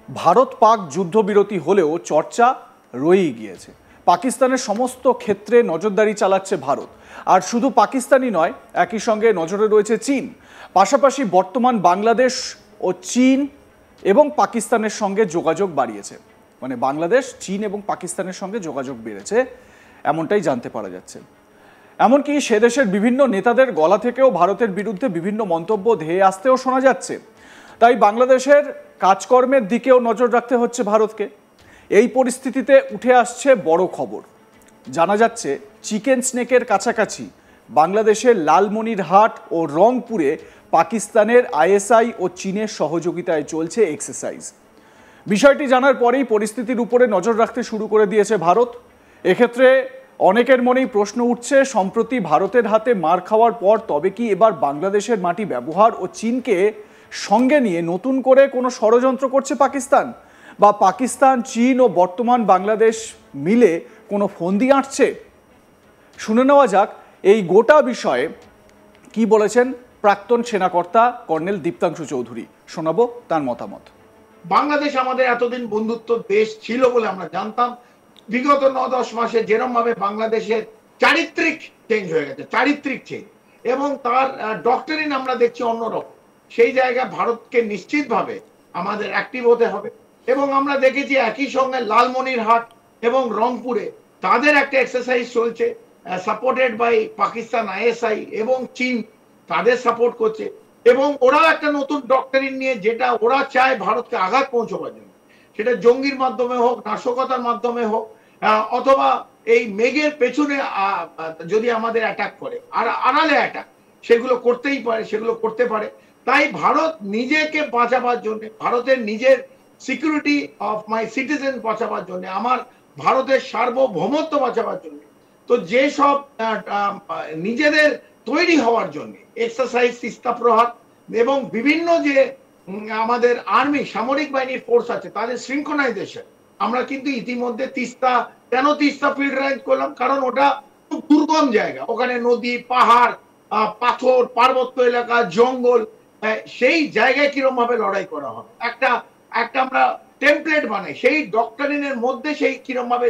ভারত পাক যুদ্ধবিরতি হলেও চর্চা রয়েই গিয়েছে। পাকিস্তানের সমস্ত ক্ষেত্রে নজরদারি চালাচ্ছে ভারত। আর শুধু পাকিস্তানই নয়, একই সঙ্গে নজরে রয়েছে চীন। পাশাপাশি বর্তমান বাংলাদেশ ও চীন এবং পাকিস্তানের সঙ্গে যোগাযোগ বাড়িয়েছে। মানে বাংলাদেশ, চীন এবং পাকিস্তানের সঙ্গে যোগাযোগ বেড়েছে, এমনটাই জানতে পারা যাচ্ছে। এমনকি সে দেশের বিভিন্ন নেতাদের গলা থেকেও ভারতের বিরুদ্ধে বিভিন্ন মন্তব্য ধেয়ে আসতেও শোনা যাচ্ছে। তাই বাংলাদেশের কাজকর্মের দিকেও নজর রাখতে হচ্ছে ভারতকে। এই পরিস্থিতিতে উঠে আসছে বড় খবর। জানা যাচ্ছে চিকেন স্নেকের কাছাকাছি বাংলাদেশের লালমনিরহাট ও রংপুরে পাকিস্তানের আইএসআই ও চীনের সহযোগিতায় চলছে এক্সারসাইজ। বিষয়টি জানার পরেই পরিস্থিতির উপরে নজর রাখতে শুরু করে দিয়েছে ভারত। এক্ষেত্রে অনেকের মনেই প্রশ্ন উঠছে, সম্প্রতি ভারতের হাতে মার খাওয়ার পর তবে কি এবার বাংলাদেশের মাটি ব্যবহার ও চীনকে সঙ্গে নিয়ে নতুন করে কোনো ষড়যন্ত্র করছে পাকিস্তান, বা পাকিস্তান, চীন ও বর্তমান বাংলাদেশ মিলে কোনো ফন্দি আঁটছে? শুনে নেওয়া যাক এই গোটা বিষয়ে কি বলেছেন প্রাক্তন সেনাকর্তা কর্নেল দীপ্তাংশু চৌধুরী। শোনাবো তার মতামত। বাংলাদেশ আমাদের এতদিন বন্ধুত্ব দেশ ছিল বলে আমরা জানতাম। বিগত 9-10 মাসে যেরকম ভাবে বাংলাদেশের চারিত্রিক চেঞ্জ হয়ে গেছে, চারিত্রিক চেঞ্জ, এবং তার ডক্টরিন আমরা দেখছি অন্যরকম। সেই জায়গায় ভারতকে নিশ্চিতভাবে আমাদের অ্যাক্টিভ হতে হবে। এবং আমরা দেখেছি একই সঙ্গে লালমনিরহাট এবং রংপুরে তাদের একটা এক্সারসাইজ চলছে, সাপোর্টেড বাই পাকিস্তান আইএসআই, এবং চীন তাদের সাপোর্ট করছে। এবং ওরা একটা নতুন ডক্টরিন নিয়ে, যেটা ওরা চায় ভারতকে আঘাত পৌঁছবার জন্য, সেটা জঙ্গির মাধ্যমে হোক, নাশকতার মাধ্যমে হোক, অথবা এই মেঘের পেছনে যদি আমাদের অ্যাটাক করে, আর আড়ালে অ্যাটাক, সেগুলো করতেই পারে, সেগুলো করতে পারে। তাই ভারত নিজেকে বাঁচাবার জন্য, ভারতের নিজের সিকিউরিটি অফ মাই সিটিজেন বাঁচাবার জন্য, আমার ভারতের সার্বভৌমত্ব বাঁচাবার জন্য, তো যেসব নিজেদের তৈরি হওয়ার জন্য এক্সারসাইজ, তিস্তা প্রহার এবং বিভিন্ন যে আমাদের আর্মি, সামরিক বাহিনীর ফোর্স আছে, তাদের সিনক্রোনাইজেশন। আমরা কিন্তু ইতিমধ্যে কেন তিস্তা ফিল্ড রেঞ্জ করলাম? কারণ ওটা খুব দুর্গম জায়গা, ওখানে নদী, পাহাড়, পাথর, পার্বত্য এলাকা, জঙ্গল। সেই জায়গায় কিরকম ভাবে লড়াই করা হবে, একটা আমরা টেমপ্লেট বানাই, সেই ডক্টরিনের মধ্যে সেই কিরকম ভাবে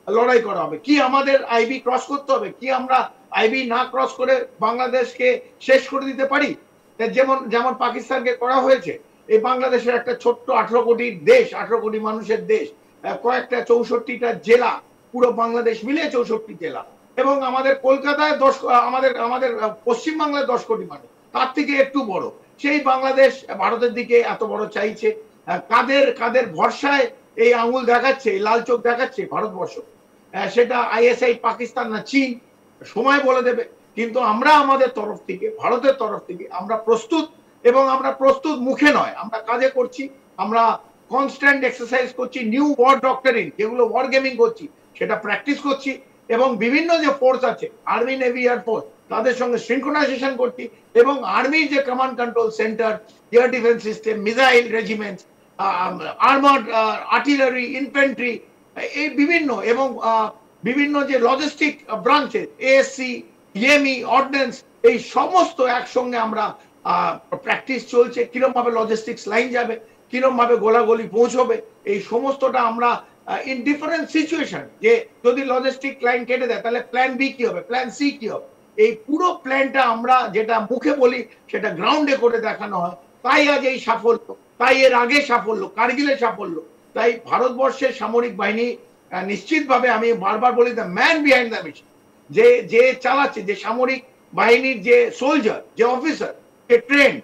লড়াই করা হবে। কি আমাদের আইবি ক্রস করতে হবে? কি আমরা আইবি না ক্রস করে বাংলাদেশকে শেষ করে দিতে পারি? যেমন পাকিস্তানকে করা হয়েছে। এই বাংলাদেশের একটা ছোট্ট 18 কোটির দেশ, 18 কোটি মানুষের দেশ, কয়েকটা 64টা জেলা, পুরো বাংলাদেশ মিলে 64 জেলা, এবং আমাদের কলকাতায় আমাদের পশ্চিম বাংলায় 10 কোটি মানুষ, তার থেকে একটু বড়। সেই বাংলাদেশ ভারতের দিকে এত বড় চাইছে। কাদের ভরসায় এই আঙুল দেখাচ্ছে, এই লাল চোখ দেখাচ্ছে ভারতবর্ষ? সেটা আইএসআই, পাকিস্তান না চীন, সময় বলে দেবে। কিন্তু আমরা আমাদের তরফ থেকে, ভারতের তরফ থেকে আমরা প্রস্তুত, এবং আমরা প্রস্তুত মুখে নয়, আমরা কাজে করছি। আমরা কনস্ট্যান্ট এক্সারসাইজ করছি, নিউ ওয়ার ডক্টরিন, যেগুলো ওয়ার গেমিং করছি সেটা প্র্যাকটিস করছি, এবং বিভিন্ন যে ফোর্স আছে, আর্মি, নেভি, এয়ারফোর্স, তাদের সঙ্গে সিনক্রোনাইজেশন করছি, এবং আর্মির যে command control centre, air defence system, missile regiment, armoured artillery, infantry, এই বিভিন্ন যে লজিস্টিক ব্রাঞ্চে, এএসসি, ইএমই, অর্ডিন্যান্স, এই সমস্ত একসঙ্গে আমরা প্র্যাকটিস চলছে। কিরকম ভাবে লজিস্টিক্স লাইন যাবে, কিরকম ভাবে গোলাগুলি পৌঁছবে, এই সমস্তটা আমরা ইন ডিফারেন্ট সিচুয়েশন, যে যদি লজিস্টিক লাইন কেটে দেয় তাহলে প্ল্যান বি কি হবে, প্ল্যান সি কি হবে, এই পুরো প্ল্যানটা আমরা যেটা মুখে বলি সেটা গ্রাউন্ডে করে দেখানো হয়। তাই আজ এই সাফল্য, তাই এর আগে সাফল্য, কার্গিলের সাফল্য। তাই ভারতবর্ষের সামরিক বাহিনী নিশ্চিতভাবে, আমি বারবার বলি, the man behind the mission, যে চালাচ্ছে, যে সামরিক বাহিনীর যে সোলজার, যে অফিসার, যে ট্রেন,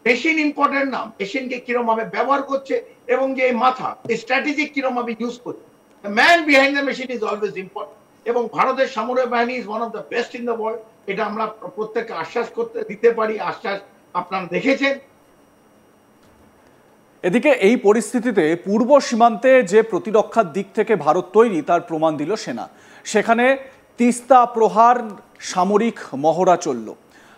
মেশিন ইম্পর্টেন্ট না, মেশিনকে কিরকম ভাবে ব্যবহার করছে, এবং যে মাথা, এই স্ট্র্যাটেজিক কিরকম ভাবে ইউজ করছে, the man behind the machine is always important. এবং ভারতের সামরিক বাহিনী is one of the best in the world, এটা আমরা প্রত্যেককে আশ্বাস দিতে পারি, আশ্বাস আপনারা দেখেছেন। এদিকে এই পরিস্থিতিতে পূর্ব সীমান্তে যে প্রতিরক্ষার দিক থেকে ভারত তৈরি তার প্রমাণ দিল সেনা। সেখানে তিস্তা প্রহার সামরিক মহড়া চলল।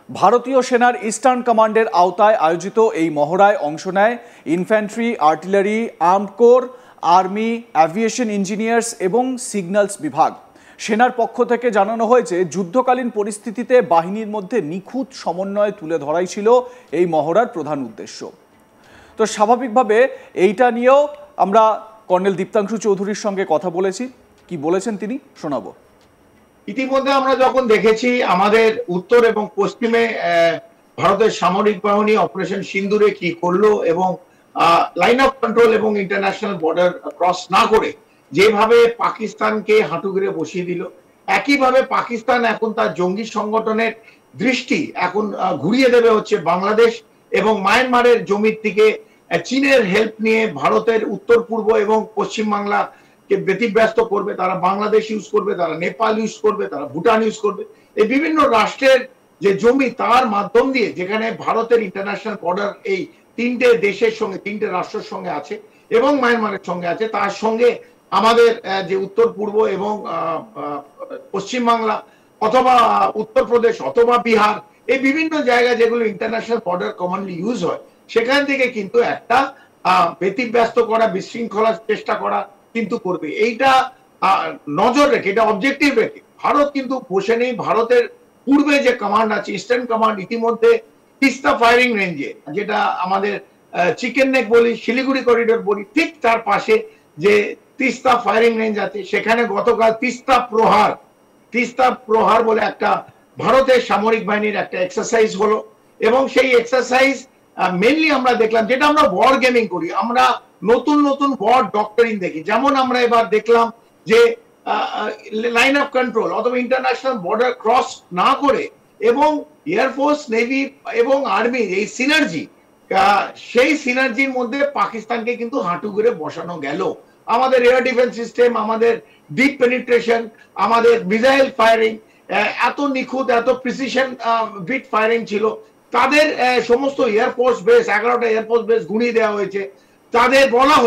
ভারতীয় সেনার ইস্টার্ন কমান্ডের আওতায় আয়োজিত এই মহড়ায় অংশ নেয় infantry, artillery, armed core, army, aviation engineers এবং সিগন্যালস বিভাগ। সেনার পক্ষ থেকে জানানো হয়েছে, যুদ্ধকালীন পরিস্থিতিতে বাহিনীর মধ্যে নিখুঁত সমন্বয় তুলে ধরাই ছিল এই মহড়ার প্রধান উদ্দেশ্য। তো স্বাভাবিকভাবে এইটা নিয়েও আমরা কর্নেল দীপ্তাংশু চৌধুরীর সঙ্গে কথা বলেছি। কি বলেছেন তিনি শোনাবো। ইতিমধ্যে আমরা যখন দেখেছি আমাদের উত্তর এবং পশ্চিমে ভারতের সামরিক বাহিনী অপারেশন সিন্দুরে কি করলো এবং লাইন অফ কন্ট্রোল এবং ইন্টারন্যাশনাল বর্ডার ক্রস না করে যেভাবে পাকিস্তানকে হাঁটু গেড়ে বসিয়ে দিল, একইভাবে পাকিস্তান এখন তার জঙ্গি সংগঠনের দৃষ্টি এখন ঘুরিয়ে দেবে হচ্ছে বাংলাদেশ এবং মায়ানমারের জমির দিকে। চীনের হেল্প নিয়ে ভারতের উত্তর পূর্ব এবং পশ্চিম বাংলা কে ব্যতিব্যস্ত করবে, তারা বাংলাদেশ ইউজ করবে, তারা নেপাল ইউজ করবে, তারা ভুটান ইউজ করবে। এই বিভিন্ন রাষ্ট্রের যে জমি তার মাধ্যম দিয়ে, যেখানে ভারতের ইন্টারন্যাশনাল বর্ডার এই তিনটে দেশের সঙ্গে, তিনটে রাষ্ট্রের সঙ্গে আছে এবং মায়ানমারের সঙ্গে আছে, তার সঙ্গে আমাদের যে উত্তর পূর্ব এবং পশ্চিম বাংলা অথবা উত্তরপ্রদেশ অথবা বিহার, এই বিভিন্ন জায়গা যেগুলো ইন্টারন্যাশনাল বর্ডার কমনলি ইউজ হয়, সেখান থেকে কিন্তু একটা ব্যতিব্যস্ত করা, বিশৃঙ্খলার চেষ্টা করা কিন্তু করবে। এইটা নজর রেখে, এটা অবজেক্টিভ রেখে ভারত কিন্তু বসে নেই। ভারতের পূর্বে যে কমান্ড আছে, ইস্টার্ন কমান্ড, ইতিমধ্যে তিস্তা ফায়ারিং রেঞ্জে, যেটা আমাদের চিকেন নেক বলি, শিলিগুড়ি করিডোর বলি, ঠিক তার পাশে যে তিস্তা ফায়ারিং রেঞ্জ আছে, সেখানে গতকাল তিস্তা প্রহার বলে একটা ভারতের সামরিক বাহিনীর একটা এক্সারসাইজ হলো। এবং সেই এক্সারসাইজ মেনলি আমরা দেখলাম, যেটা আমরা ওয়ার গেমিং করি, আমরা নতুন নতুন ওয়ার ডক্টরিন দেখি। যেমন আমরা এবার দেখলাম যে লাইন অফ কন্ট্রোল অথবা ইন্টারন্যাশনাল বর্ডার ক্রস না করে এবং এয়ারফোর্স, নেভি এবং আর্মির এই সিনার্জি, সেই সিনার্জির মধ্যে পাকিস্তানকে কিন্তু হাঁটু গেড়ে বসানো গেল। আমাদের এয়ার ডিফেন্স সিস্টেম, আমাদের ডিপ পেনিট্রেশন, আমাদের মিসাইল ফায়ারিং এত নিখুঁত, এত প্রিসিশন বিট ফায়ারিং ছিল। তাদের সমস্ত এয়ারফোর্স বেস, 11টা এয়ারফোর্স বেস গুঁড়িয়ে দেওয়া হয়েছে। তাদের বলা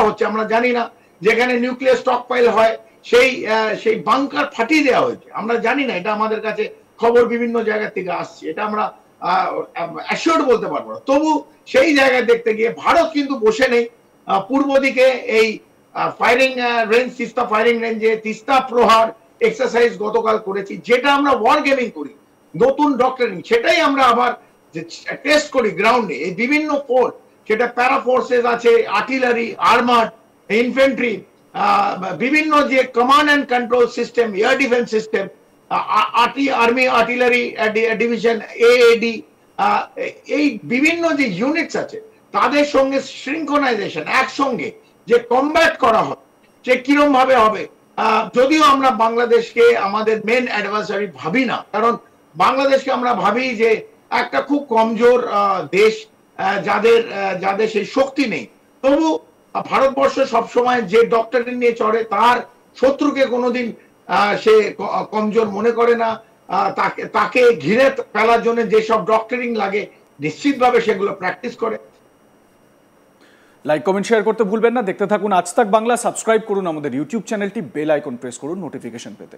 হচ্ছে আমরা জানি না, যেখানে নিউক্লিয়ার স্টক পাইল হয় সেই বাংকার ফাটিয়ে দেওয়া হয়েছে। আমরা জানি না, এটা আমাদের কাছে খবর বিভিন্ন জায়গা থেকে আসছে, এটা আমরা অ্যাসিওর্ড বলতে পারবো না। তবু সেই জায়গায় দেখতে গিয়ে ভারত কিন্তু বসে নেই। পূর্ব দিকে এই ফায়ারিং রেঞ্জ, তিস্তা ফায়ারিং রেঞ্জে তিস্তা প্রহার এক্সারসাইজ গতকাল করেছি, যেটা আমরা ওয়ার গেমিং করি, নতুন ডক্টরিন, সেটাই আমরা আবার টেস্ট করি গ্রাউন্ডে। এই বিভিন্ন ফোর্স, সেটা প্যারা ফোর্সেস আছে, আর্টিলারি, আর্মার্ড, ইনফেন্ট্রি, বিভিন্ন যে command and control system, air defence system, army artillery division, AAD, এই বিভিন্ন যে ইউনিটস আছে, তাদের সঙ্গে সিনক্রোনাইজেশন, একসঙ্গে যে কমব্যাট করা হবে, যে কিরম ভাবে হবে। যদিও আমরা বাংলাদেশকে আমাদের মেন অ্যাডভার্সারি ভাবি না, কারণ বাংলাদেশকে আমরা ভাবি যে একটা খুব কমজোর দেশ, যাদের সেই শক্তি নেই। তবু ভারতবর্ষ সবসময় যে ডক্টরিন নিয়ে চড়ে, তার শত্রুকে কোনোদিন সে কমজোর মনে করে না। তাকে ঘিরে ফেলার জন্য যেসব ডক্টরিন লাগে, নিশ্চিতভাবে সেগুলো প্র্যাকটিস করে। লাইক, কমেন্ট, শেয়ার করতে ভুলবেন না। দেখতে থাকুন আজ তাক বাংলা। সাবস্ক্রাইব করুন আমাদের ইউটিউব চ্যানেলটি, বেল আইকন প্রেস করুন নোটিফিকেশন পেতে।